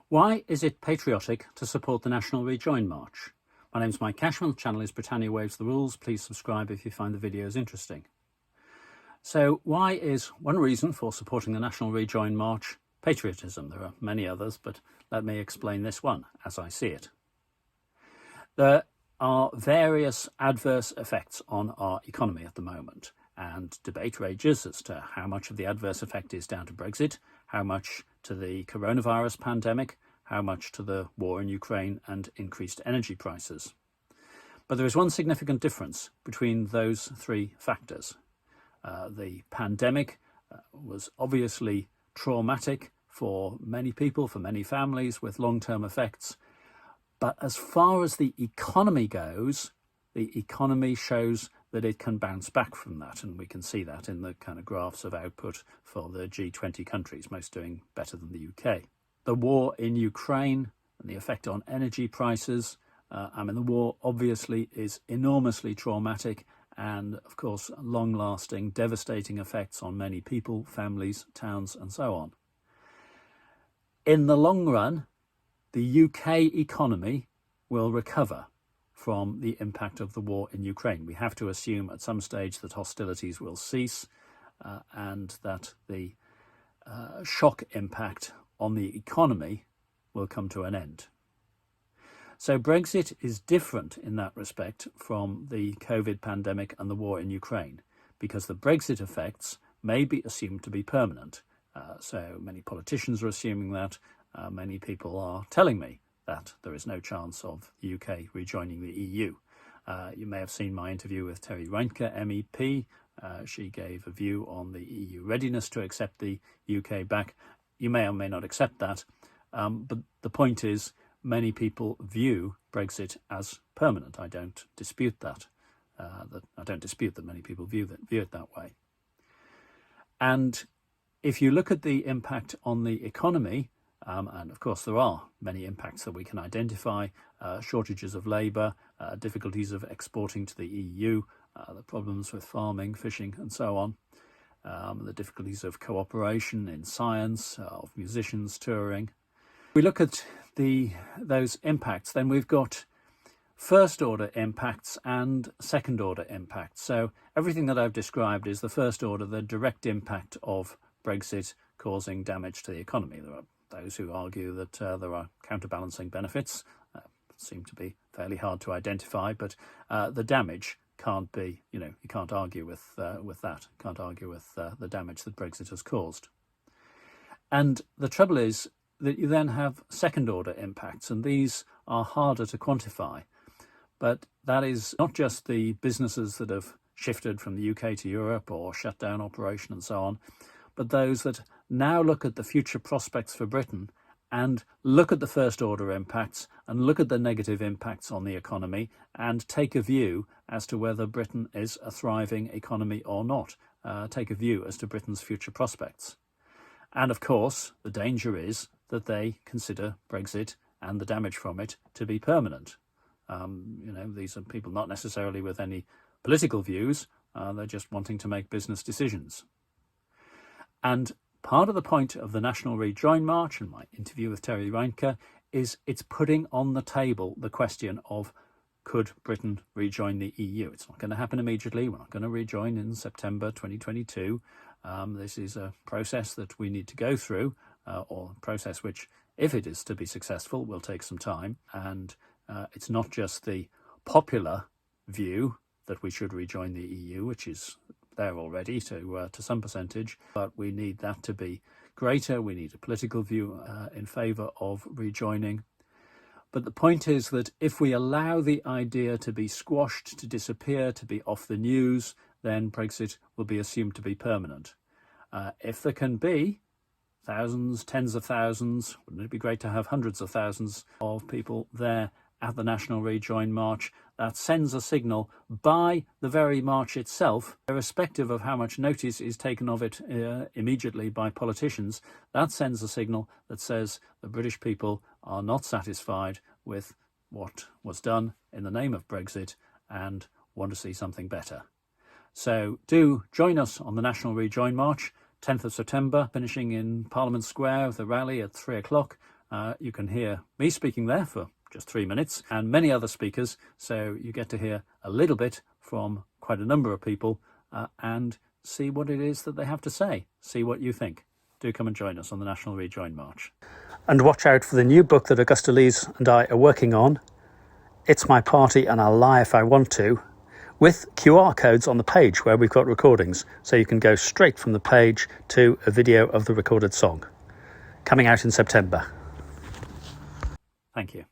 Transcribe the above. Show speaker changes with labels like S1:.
S1: Why is it patriotic to support the National Rejoin March? My name's Mike Cashman, the channel is Britannia Waves the Rules. Please subscribe if you find the videos interesting. So why is one reason for supporting the National Rejoin March patriotism? There are many others, but let me explain this one as I see it. There are various adverse effects on our economy at the moment, and debate rages as to how much of the adverse effect is down to Brexit, how much to the coronavirus pandemic, how much to the war in Ukraine and increased energy prices. But there is one significant difference between those three factors. The pandemic was obviously traumatic for many people, for many families, with long-term effects. But as far as the economy goes, the economy shows that it can bounce back from that, and we can see that in the kind of graphs of output for the G20 countries, most doing better than the UK. The war in Ukraine and the effect on energy prices, the war obviously is enormously traumatic and, of course, long-lasting, devastating effects on many people, families, towns, and so on. In the long run, the UK economy will recover from the impact of the war in Ukraine. We have to assume at some stage that hostilities will cease and that the shock impact on the economy will come to an end. So Brexit is different in that respect from the COVID pandemic and the war in Ukraine, because the Brexit effects may be assumed to be permanent. So many politicians are assuming that. Many people are telling me that there is no chance of the UK rejoining the EU. You may have seen my interview with Terry Reinke, MEP. She gave a view on the EU readiness to accept the UK back. You may or may not accept that, but the point is many people view Brexit as permanent. I don't dispute that. I don't dispute that many people view it that way. And if you look at the impact on the economy, and of course there are many impacts that we can identify, shortages of labour, difficulties of exporting to the EU, the problems with farming, fishing and so on, the difficulties of cooperation in science, of musicians touring. If we look at those impacts, then we've got first order impacts and second order impacts. So everything that I've described is the first order, the direct impact of Brexit causing damage to the economy. There are those who argue that there are counterbalancing benefits, seem to be fairly hard to identify, but the damage can't be, you can't argue with that, can't argue with the damage that Brexit has caused. And the trouble is that you then have second order impacts, and these are harder to quantify. But that is not just the businesses that have shifted from the UK to Europe or shut down operation and so on, but those that now look at the future prospects for Britain and look at the first order impacts and look at the negative impacts on the economy and take a view as to whether Britain is a thriving economy or not, take a view as to Britain's future prospects. And of course, the danger is that they consider Brexit and the damage from it to be permanent. These are people not necessarily with any political views, they're just wanting to make business decisions. And part of the point of the National Rejoin March and my interview with Terry Reinke is it's putting on the table the question of, could Britain rejoin the EU? It's not going to happen immediately. We're not going to rejoin in September 2022. This is a process that we need to go through, or a process which, if it is to be successful, will take some time. And it's not just the popular view that we should rejoin the EU, which is there already to some percentage, but we need that to be greater. We need a political view in favour of rejoining. But the point is that if we allow the idea to be squashed, to disappear, to be off the news, then Brexit will be assumed to be permanent. If there can be thousands, tens of thousands, wouldn't it be great to have hundreds of thousands of people there at the National Rejoin March? That sends a signal by the very march itself, irrespective of how much notice is taken of it immediately by politicians. That sends a signal that says the British people are not satisfied with what was done in the name of Brexit and want to see something better. So do join us on the National Rejoin March, 10th of September, finishing in Parliament Square with a rally at 3 o'clock. You can hear me speaking there for just 3 minutes and many other speakers, so you get to hear a little bit from quite a number of people and see what it is that they have to say, see what you think. Do come and join us on the National Rejoin March. And watch out for the new book that Augusta Lees and I are working on. It's My Party and I'll Lie If I Want To, with QR codes on the page where we've got recordings, so you can go straight from the page to a video of the recorded song. Coming out in September. Thank you.